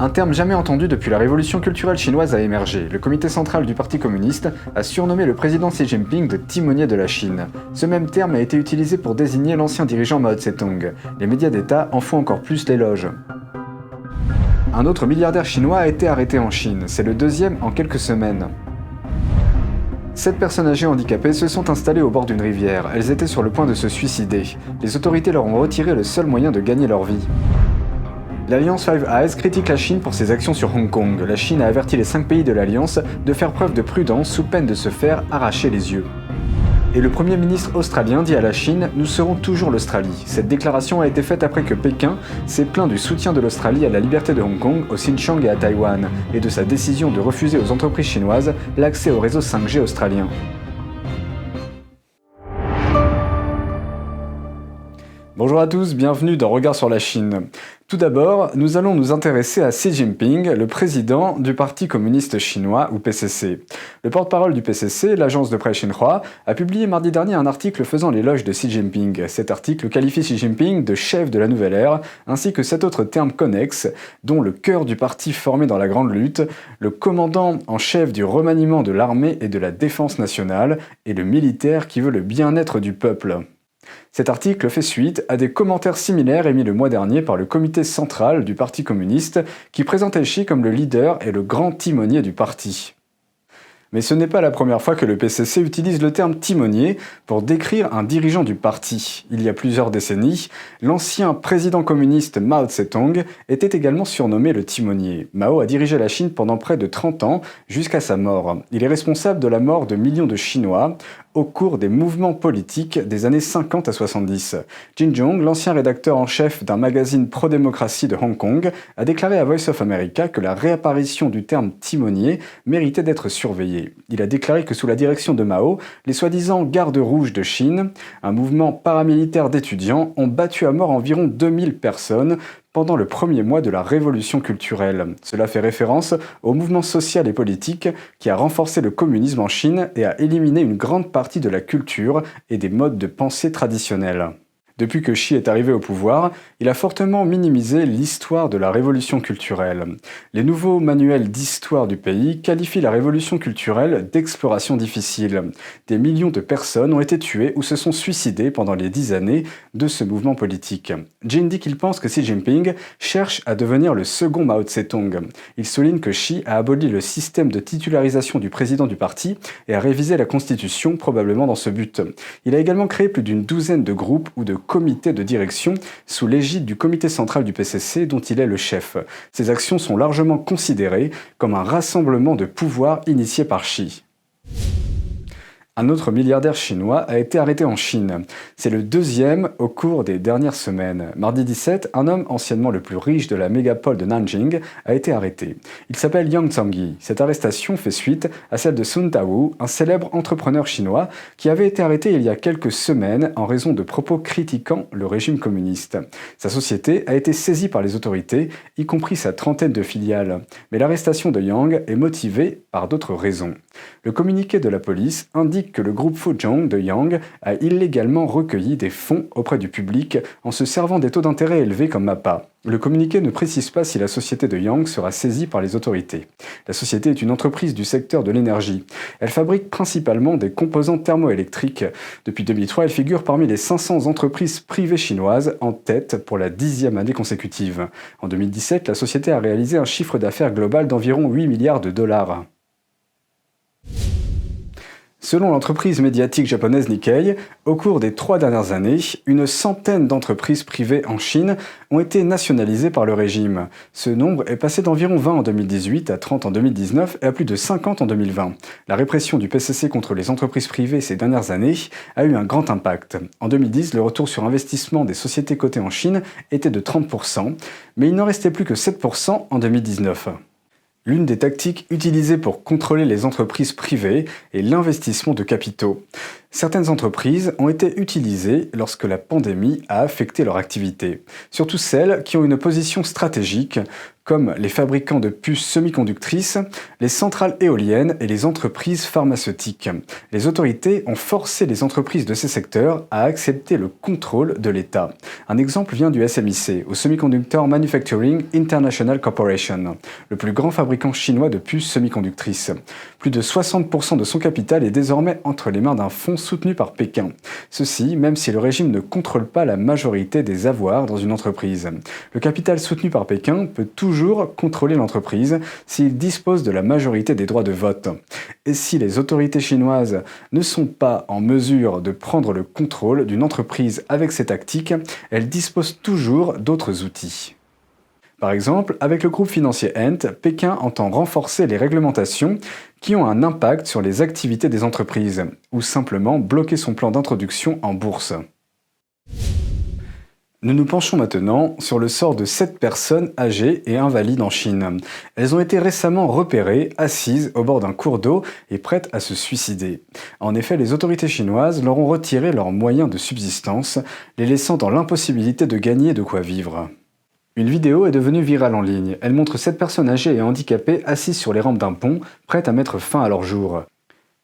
Un terme jamais entendu depuis la révolution culturelle chinoise a émergé. Le comité central du Parti communiste a surnommé le président Xi Jinping de timonier de la Chine. Ce même terme a été utilisé pour désigner l'ancien dirigeant Mao Tse-tung. Les médias d'État en font encore plus l'éloge. Un autre milliardaire chinois a été arrêté en Chine. C'est le deuxième en quelques semaines. 7 personnes âgées handicapées se sont installées au bord d'une rivière. Elles étaient sur le point de se suicider. Les autorités leur ont retiré le seul moyen de gagner leur vie. L'Alliance Five Eyes critique la Chine pour ses actions sur Hong Kong. La Chine a averti les 5 pays de l'Alliance de faire preuve de prudence sous peine de se faire arracher les yeux. Et le Premier ministre australien dit à la Chine « Nous serons toujours l'Australie ». Cette déclaration a été faite après que Pékin s'est plaint du soutien de l'Australie à la liberté de Hong Kong, au Xinjiang et à Taïwan, et de sa décision de refuser aux entreprises chinoises l'accès au réseau 5G australien. Bonjour à tous, bienvenue dans Regard sur la Chine. Tout d'abord, nous allons nous intéresser à Xi Jinping, le président du Parti communiste chinois, ou PCC. Le porte-parole du PCC, l'agence de presse Xinhua, a publié mardi dernier un article faisant l'éloge de Xi Jinping. Cet article qualifie Xi Jinping de chef de la nouvelle ère, ainsi que 7 autres termes connexes, dont le cœur du parti formé dans la grande lutte, le commandant en chef du remaniement de l'armée et de la défense nationale, et le militaire qui veut le bien-être du peuple. Cet article fait suite à des commentaires similaires émis le mois dernier par le comité central du Parti communiste qui présentait Xi comme le leader et le grand timonier du parti. Mais ce n'est pas la première fois que le PCC utilise le terme timonier pour décrire un dirigeant du parti. Il y a plusieurs décennies, l'ancien président communiste Mao Tse-tung était également surnommé le timonier. Mao a dirigé la Chine pendant près de 30 ans, jusqu'à sa mort. Il est responsable de la mort de millions de Chinois au cours des mouvements politiques des années 50 à 70. Jin Zhong, l'ancien rédacteur en chef d'un magazine pro-démocratie de Hong Kong, a déclaré à Voice of America que la réapparition du terme timonier méritait d'être surveillée. Il a déclaré que sous la direction de Mao, les soi-disant gardes rouges de Chine, un mouvement paramilitaire d'étudiants, ont battu à mort environ 2000 personnes pendant le premier mois de la révolution culturelle. Cela fait référence au mouvement social et politique qui a renforcé le communisme en Chine et a éliminé une grande partie de la culture et des modes de pensée traditionnels. Depuis que Xi est arrivé au pouvoir, il a fortement minimisé l'histoire de la révolution culturelle. Les nouveaux manuels d'histoire du pays qualifient la révolution culturelle d'exploration difficile. Des millions de personnes ont été tuées ou se sont suicidées pendant les 10 années de ce mouvement politique. Jin dit qu'il pense que Xi Jinping cherche à devenir le second Mao Tse-tung. Il souligne que Xi a aboli le système de titularisation du président du parti et a révisé la constitution, probablement dans ce but. Il a également créé plus d'une douzaine de groupes ou de comité de direction sous l'égide du comité central du PCC dont il est le chef. Ces actions sont largement considérées comme un rassemblement de pouvoir initié par Xi. Un autre milliardaire chinois a été arrêté en Chine. C'est le deuxième au cours des dernières semaines. Mardi 17, un homme anciennement le plus riche de la mégapole de Nanjing a été arrêté. Il s'appelle Yang Zhongyi. Cette arrestation fait suite à celle de Sun Taowu, un célèbre entrepreneur chinois qui avait été arrêté il y a quelques semaines en raison de propos critiquant le régime communiste. Sa société a été saisie par les autorités, y compris sa trentaine de filiales. Mais l'arrestation de Yang est motivée par d'autres raisons. Le communiqué de la police indique que le groupe Fuzhong de Yang a illégalement recueilli des fonds auprès du public en se servant des taux d'intérêt élevés comme appât. Le communiqué ne précise pas si la société de Yang sera saisie par les autorités. La société est une entreprise du secteur de l'énergie. Elle fabrique principalement des composants thermoélectriques. Depuis 2003, elle figure parmi les 500 entreprises privées chinoises en tête pour la 10e année consécutive. En 2017, la société a réalisé un chiffre d'affaires global d'environ 8 milliards de dollars. Selon l'entreprise médiatique japonaise Nikkei, au cours des 3 dernières années, une centaine d'entreprises privées en Chine ont été nationalisées par le régime. Ce nombre est passé d'environ 20 en 2018 à 30 en 2019 et à plus de 50 en 2020. La répression du PCC contre les entreprises privées ces dernières années a eu un grand impact. En 2010, le retour sur investissement des sociétés cotées en Chine était de 30%, mais il n'en restait plus que 7% en 2019. L'une des tactiques utilisées pour contrôler les entreprises privées est l'investissement de capitaux. Certaines entreprises ont été utilisées lorsque la pandémie a affecté leur activité, surtout celles qui ont une position stratégique, comme les fabricants de puces semi-conductrices, les centrales éoliennes et les entreprises pharmaceutiques. Les autorités ont forcé les entreprises de ces secteurs à accepter le contrôle de l'État. Un exemple vient du SMIC, au Semiconductor Manufacturing International Corporation, le plus grand fabricant chinois de puces semi-conductrices. Plus de 60% de son capital est désormais entre les mains d'un fonds soutenu par Pékin. Ceci, même si le régime ne contrôle pas la majorité des avoirs dans une entreprise. Le capital soutenu par Pékin peut toujours contrôler l'entreprise s'il dispose de la majorité des droits de vote. Et si les autorités chinoises ne sont pas en mesure de prendre le contrôle d'une entreprise avec ces tactiques, elles disposent toujours d'autres outils. Par exemple, avec le groupe financier Ant, Pékin entend renforcer les réglementations qui ont un impact sur les activités des entreprises, ou simplement bloquer son plan d'introduction en bourse. Nous nous penchons maintenant sur le sort de 7 personnes âgées et invalides en Chine. Elles ont été récemment repérées, assises au bord d'un cours d'eau et prêtes à se suicider. En effet, les autorités chinoises leur ont retiré leurs moyens de subsistance, les laissant dans l'impossibilité de gagner de quoi vivre. Une vidéo est devenue virale en ligne. Elle montre 7 personnes âgées et handicapées assises sur les rampes d'un pont, prêtes à mettre fin à leur jour.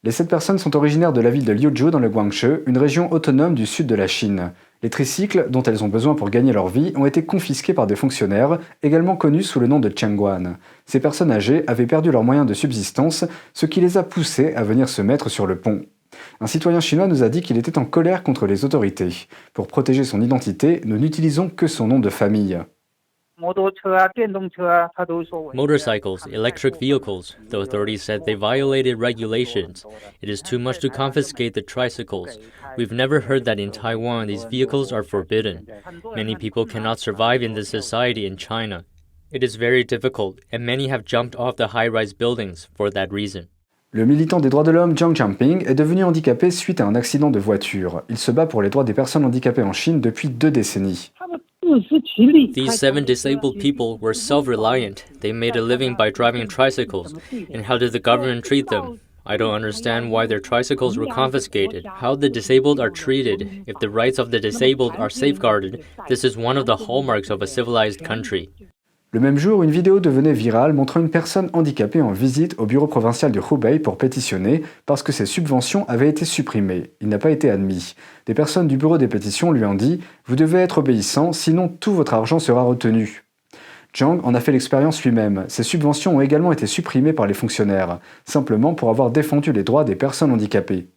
Les 7 personnes sont originaires de la ville de Liuzhou dans le Guangxi, une région autonome du sud de la Chine. Les tricycles, dont elles ont besoin pour gagner leur vie, ont été confisqués par des fonctionnaires, également connus sous le nom de Chengguan. Ces personnes âgées avaient perdu leurs moyens de subsistance, ce qui les a poussées à venir se mettre sur le pont. Un citoyen chinois nous a dit qu'il était en colère contre les autorités. Pour protéger son identité, nous n'utilisons que son nom de famille. Motorcycles, electric vehicles. The authorities said they violated regulations. It is too much to confiscate the tricycles. We've never heard that in Taiwan these vehicles are forbidden. Many people cannot survive in this society in China. It is very difficult, and many have jumped off the high-rise buildings for that reason. Le militant des droits de l'homme Jiang Jianping est devenu handicapé suite à un accident de voiture. Il se bat pour les droits des personnes handicapées en Chine depuis 2 décennies. These 7 disabled people were self-reliant. They made a living by driving tricycles. And how did the government treat them? I don't understand why their tricycles were confiscated, how the disabled are treated. If the rights of the disabled are safeguarded, this is one of the hallmarks of a civilized country. Le même jour, une vidéo devenait virale montrant une personne handicapée en visite au bureau provincial de Hubei pour pétitionner parce que ses subventions avaient été supprimées. Il n'a pas été admis. Des personnes du bureau des pétitions lui ont dit « Vous devez être obéissant, sinon tout votre argent sera retenu ». Jiang en a fait l'expérience lui-même. Ses subventions ont également été supprimées par les fonctionnaires, simplement pour avoir défendu les droits des personnes handicapées.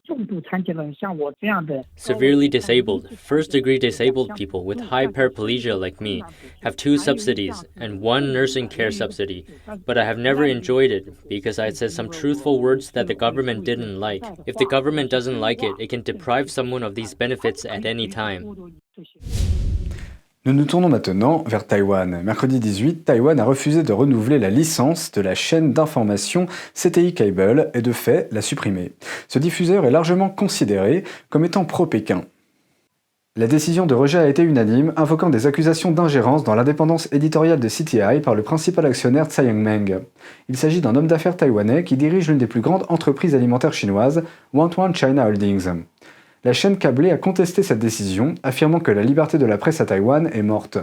Severely disabled, first-degree disabled people with high paraplegia like me have 2 subsidies and 1 nursing care subsidy, but I have never enjoyed it because I said some truthful words that the government didn't like. If the government doesn't like it, it can deprive someone of these benefits at any time. Nous nous tournons maintenant vers Taïwan. Mercredi 18, Taïwan a refusé de renouveler la licence de la chaîne d'information CTI Cable et de fait l'a supprimée. Ce diffuseur est largement considéré comme étant pro-Pékin. La décision de rejet a été unanime, invoquant des accusations d'ingérence dans l'indépendance éditoriale de CTI par le principal actionnaire Tsai Ing-meng. Il s'agit d'un homme d'affaires taïwanais qui dirige l'une des plus grandes entreprises alimentaires chinoises, Wantuan China Holdings. La chaîne câblée a contesté cette décision, affirmant que la liberté de la presse à Taïwan est morte.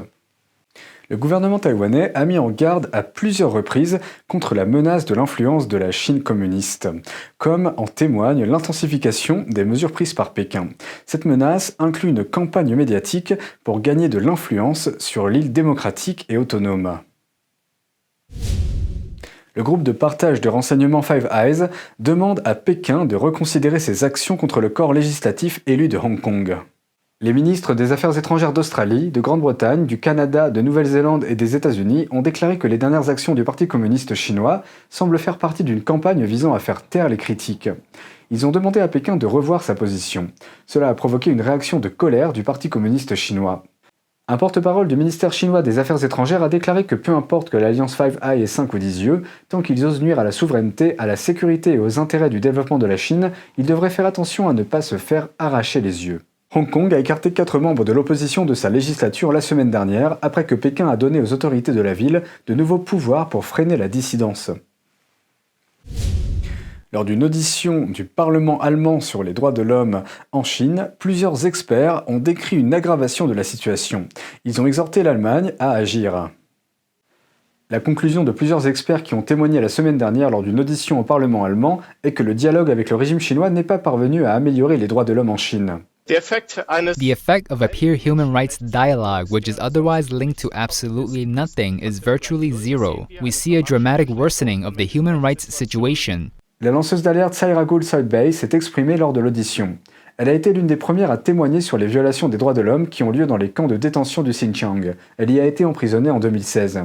Le gouvernement taïwanais a mis en garde à plusieurs reprises contre la menace de l'influence de la Chine communiste, comme en témoigne l'intensification des mesures prises par Pékin. Cette menace inclut une campagne médiatique pour gagner de l'influence sur l'île démocratique et autonome. Le groupe de partage de renseignements Five Eyes demande à Pékin de reconsidérer ses actions contre le corps législatif élu de Hong Kong. Les ministres des Affaires étrangères d'Australie, de Grande-Bretagne, du Canada, de Nouvelle-Zélande et des États-Unis ont déclaré que les dernières actions du Parti communiste chinois semblent faire partie d'une campagne visant à faire taire les critiques. Ils ont demandé à Pékin de revoir sa position. Cela a provoqué une réaction de colère du Parti communiste chinois. Un porte-parole du ministère chinois des Affaires étrangères a déclaré que peu importe que l'alliance Five Eyes ait 5 ou 10 yeux, tant qu'ils osent nuire à la souveraineté, à la sécurité et aux intérêts du développement de la Chine, ils devraient faire attention à ne pas se faire arracher les yeux. Hong Kong a écarté 4 membres de l'opposition de sa législature la semaine dernière, après que Pékin a donné aux autorités de la ville de nouveaux pouvoirs pour freiner la dissidence. Lors d'une audition du Parlement allemand sur les droits de l'homme en Chine, plusieurs experts ont décrit une aggravation de la situation. Ils ont exhorté l'Allemagne à agir. La conclusion de plusieurs experts qui ont témoigné la semaine dernière lors d'une audition au Parlement allemand est que le dialogue avec le régime chinois n'est pas parvenu à améliorer les droits de l'homme en Chine. The effect of a peer human rights dialogue, which is otherwise linked to absolutely nothing, is virtually zero. We see a dramatic worsening of the human rights situation. La lanceuse d'alerte Sairagul Soitbay s'est exprimée lors de l'audition. Elle a été l'une des premières à témoigner sur les violations des droits de l'homme qui ont lieu dans les camps de détention du Xinjiang. Elle y a été emprisonnée en 2016.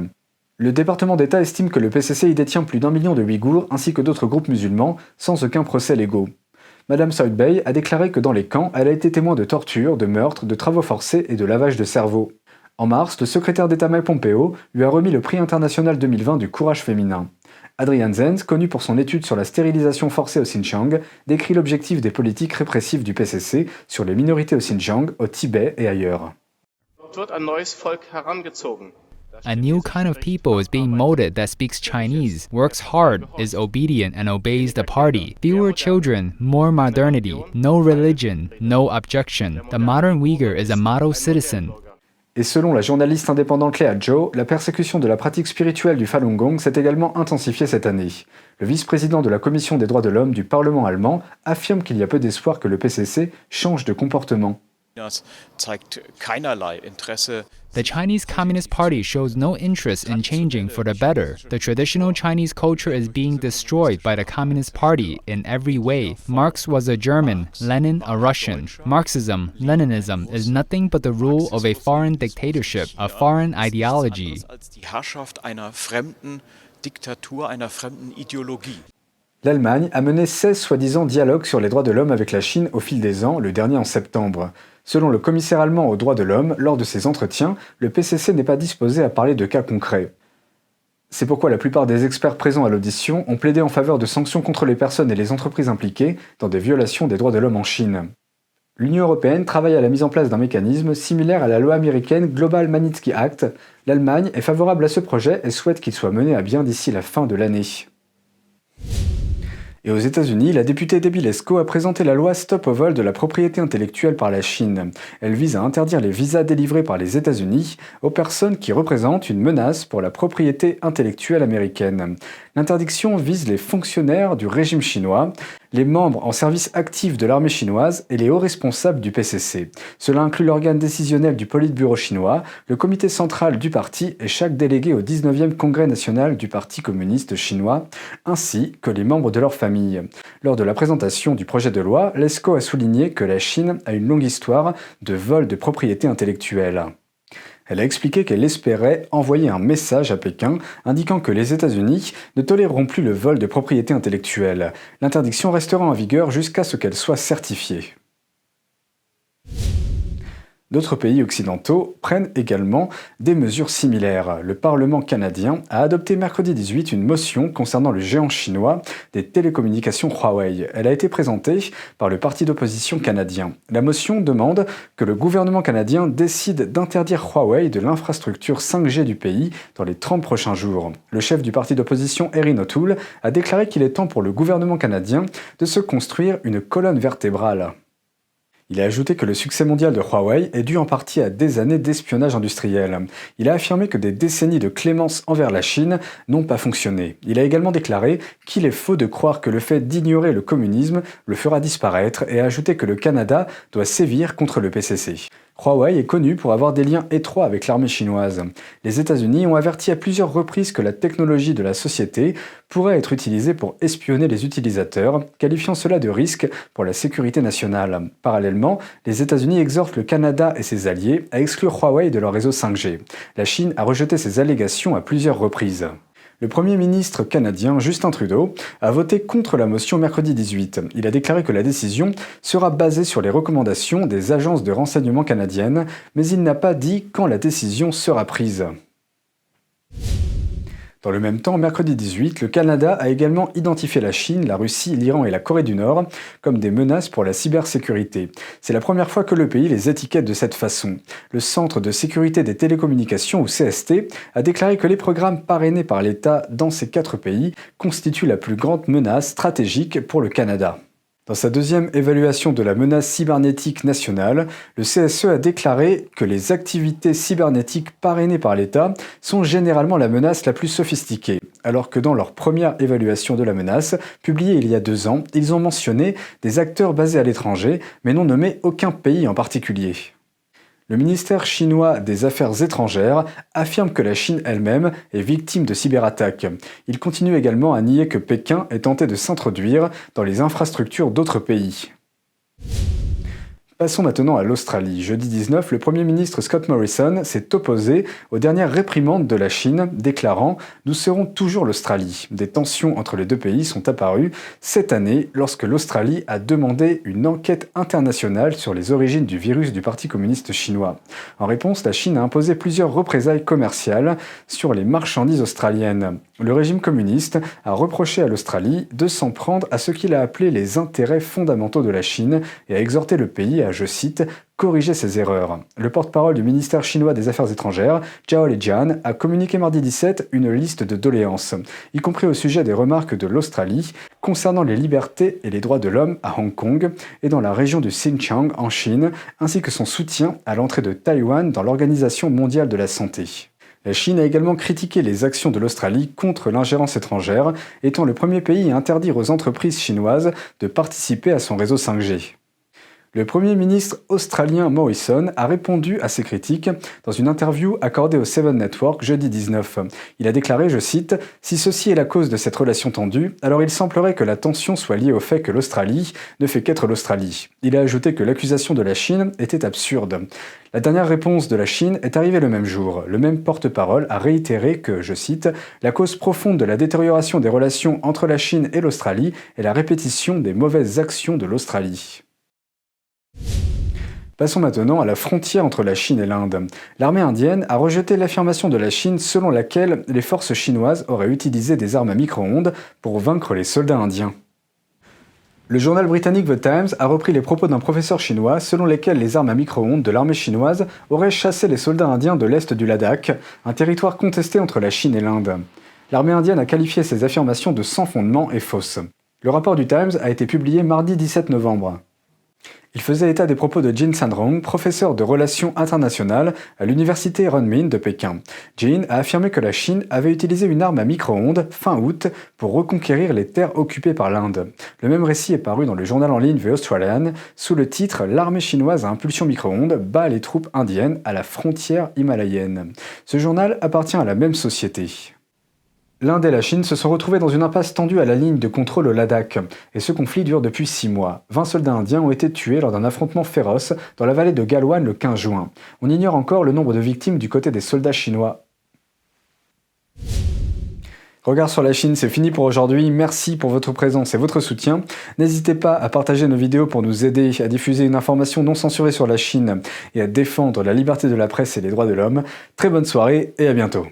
Le département d'État estime que le PCC y détient plus d'1 million de Ouïghours ainsi que d'autres groupes musulmans, sans aucun procès légaux. Madame Soitbay a déclaré que dans les camps, elle a été témoin de tortures, de meurtres, de travaux forcés et de lavage de cerveau. En mars, le secrétaire d'État Mike Pompeo lui a remis le prix international 2020 du courage féminin. Adrian Zenz, connu pour son étude sur la stérilisation forcée au Xinjiang, décrit l'objectif des politiques répressives du PCC sur les minorités au Xinjiang, au Tibet et ailleurs. A new kind of people is being molded that speaks Chinese, works hard, is obedient and obeys the party. Fewer children, more modernity, no religion, no objection. The modern Uyghur is a model citizen. Et selon la journaliste indépendante Léa Zhou, la persécution de la pratique spirituelle du Falun Gong s'est également intensifiée cette année. Le vice-président de la Commission des droits de l'homme du Parlement allemand affirme qu'il y a peu d'espoir que le PCC change de comportement. The Chinese Communist Party shows no interest in changing for the better. The traditional Chinese culture is being destroyed by the Communist Party in every way. Marx was a German, Lenin a Russian. Marxism, Leninism is nothing but the rule of a foreign dictatorship, a foreign ideology. L'Allemagne a mené 16 soi-disant dialogues sur les droits de l'homme avec la Chine au fil des ans, le dernier en septembre. Selon le commissaire allemand aux droits de l'homme, lors de ces entretiens, le PCC n'est pas disposé à parler de cas concrets. C'est pourquoi la plupart des experts présents à l'audition ont plaidé en faveur de sanctions contre les personnes et les entreprises impliquées dans des violations des droits de l'homme en Chine. L'Union européenne travaille à la mise en place d'un mécanisme similaire à la loi américaine Global Magnitsky Act. L'Allemagne est favorable à ce projet et souhaite qu'il soit mené à bien d'ici la fin de l'année. Et aux États-Unis, la députée Debbie Lesko a présenté la loi Stop au vol de la propriété intellectuelle par la Chine. Elle vise à interdire les visas délivrés par les États-Unis aux personnes qui représentent une menace pour la propriété intellectuelle américaine. L'interdiction vise les fonctionnaires du régime chinois, les membres en service actif de l'armée chinoise et les hauts responsables du PCC. Cela inclut l'organe décisionnel du Politburo chinois, le comité central du parti et chaque délégué au 19e congrès national du Parti communiste chinois, ainsi que les membres de leur famille. Lors de la présentation du projet de loi, Lesko a souligné que la Chine a une longue histoire de vol de propriété intellectuelle. Elle a expliqué qu'elle espérait envoyer un message à Pékin indiquant que les États-Unis ne toléreront plus le vol de propriété intellectuelle. L'interdiction restera en vigueur jusqu'à ce qu'elle soit certifiée. D'autres pays occidentaux prennent également des mesures similaires. Le Parlement canadien a adopté mercredi 18 une motion concernant le géant chinois des télécommunications Huawei. Elle a été présentée par le parti d'opposition canadien. La motion demande que le gouvernement canadien décide d'interdire Huawei de l'infrastructure 5G du pays dans les 30 prochains jours. Le chef du parti d'opposition Erin O'Toole a déclaré qu'il est temps pour le gouvernement canadien de se construire une colonne vertébrale. Il a ajouté que le succès mondial de Huawei est dû en partie à des années d'espionnage industriel. Il a affirmé que des décennies de clémence envers la Chine n'ont pas fonctionné. Il a également déclaré qu'il est faux de croire que le fait d'ignorer le communisme le fera disparaître et a ajouté que le Canada doit sévir contre le PCC. Huawei est connu pour avoir des liens étroits avec l'armée chinoise. Les États-Unis ont averti à plusieurs reprises que la technologie de la société pourrait être utilisée pour espionner les utilisateurs, qualifiant cela de risque pour la sécurité nationale. Parallèlement, les États-Unis exhortent le Canada et ses alliés à exclure Huawei de leur réseau 5G. La Chine a rejeté ces allégations à plusieurs reprises. Le Premier ministre canadien Justin Trudeau a voté contre la motion mercredi 18. Il a déclaré que la décision sera basée sur les recommandations des agences de renseignement canadiennes, mais il n'a pas dit quand la décision sera prise. Dans le même temps, mercredi 18, le Canada a également identifié la Chine, la Russie, l'Iran et la Corée du Nord comme des menaces pour la cybersécurité. C'est la première fois que le pays les étiquette de cette façon. Le Centre de sécurité des télécommunications, ou CST, a déclaré que les programmes parrainés par l'État dans ces 4 pays constituent la plus grande menace stratégique pour le Canada. Dans sa deuxième évaluation de la menace cybernétique nationale, le CSE a déclaré que les activités cybernétiques parrainées par l'État sont généralement la menace la plus sophistiquée, alors que dans leur première évaluation de la menace, publiée il y a 2 ans, ils ont mentionné des acteurs basés à l'étranger, mais n'ont nommé aucun pays en particulier. Le ministère chinois des Affaires étrangères affirme que la Chine elle-même est victime de cyberattaques. Il continue également à nier que Pékin ait tenté de s'introduire dans les infrastructures d'autres pays. Passons maintenant à l'Australie. Jeudi 19, le Premier ministre Scott Morrison s'est opposé aux dernières réprimandes de la Chine, déclarant « Nous serons toujours l'Australie ». Des tensions entre les deux pays sont apparues cette année lorsque l'Australie a demandé une enquête internationale sur les origines du virus du Parti communiste chinois. En réponse, la Chine a imposé plusieurs représailles commerciales sur les marchandises australiennes. Le régime communiste a reproché à l'Australie de s'en prendre à ce qu'il a appelé les intérêts fondamentaux de la Chine et a exhorté le pays à, je cite, « corriger ses erreurs ». Le porte-parole du ministère chinois des Affaires étrangères, Zhao Lijian, a communiqué mardi 17 une liste de doléances, y compris au sujet des remarques de l'Australie concernant les libertés et les droits de l'homme à Hong Kong et dans la région du Xinjiang en Chine, ainsi que son soutien à l'entrée de Taïwan dans l'Organisation mondiale de la santé. La Chine a également critiqué les actions de l'Australie contre l'ingérence étrangère, étant le premier pays à interdire aux entreprises chinoises de participer à son réseau 5G. Le Premier ministre australien Morrison a répondu à ces critiques dans une interview accordée au Seven Network jeudi 19. Il a déclaré, je cite, « Si ceci est la cause de cette relation tendue, alors il semblerait que la tension soit liée au fait que l'Australie ne fait qu'être l'Australie. » Il a ajouté que l'accusation de la Chine était absurde. La dernière réponse de la Chine est arrivée le même jour. Le même porte-parole a réitéré que, je cite, « La cause profonde de la détérioration des relations entre la Chine et l'Australie est la répétition des mauvaises actions de l'Australie. » Passons maintenant à la frontière entre la Chine et l'Inde. L'armée indienne a rejeté l'affirmation de la Chine selon laquelle les forces chinoises auraient utilisé des armes à micro-ondes pour vaincre les soldats indiens. Le journal britannique The Times a repris les propos d'un professeur chinois selon lesquels les armes à micro-ondes de l'armée chinoise auraient chassé les soldats indiens de l'est du Ladakh, un territoire contesté entre la Chine et l'Inde. L'armée indienne a qualifié ces affirmations de sans fondement et fausses. Le rapport du Times a été publié mardi 17 novembre. Il faisait état des propos de Jin Sanrong, professeur de relations internationales à l'université Renmin de Pékin. Jin a affirmé que la Chine avait utilisé une arme à micro-ondes fin août pour reconquérir les terres occupées par l'Inde. Le même récit est paru dans le journal en ligne The Australian sous le titre « L'armée chinoise à impulsion micro-ondes bat les troupes indiennes à la frontière himalayenne ». Ce journal appartient à la même société. L'Inde et la Chine se sont retrouvés dans une impasse tendue à la ligne de contrôle au Ladakh, et ce conflit dure depuis 6 mois. 20 soldats indiens ont été tués lors d'un affrontement féroce dans la vallée de Galwan le 15 juin. On ignore encore le nombre de victimes du côté des soldats chinois. Regard sur la Chine, c'est fini pour aujourd'hui. Merci pour votre présence et votre soutien. N'hésitez pas à partager nos vidéos pour nous aider à diffuser une information non censurée sur la Chine et à défendre la liberté de la presse et les droits de l'homme. Très bonne soirée et à bientôt.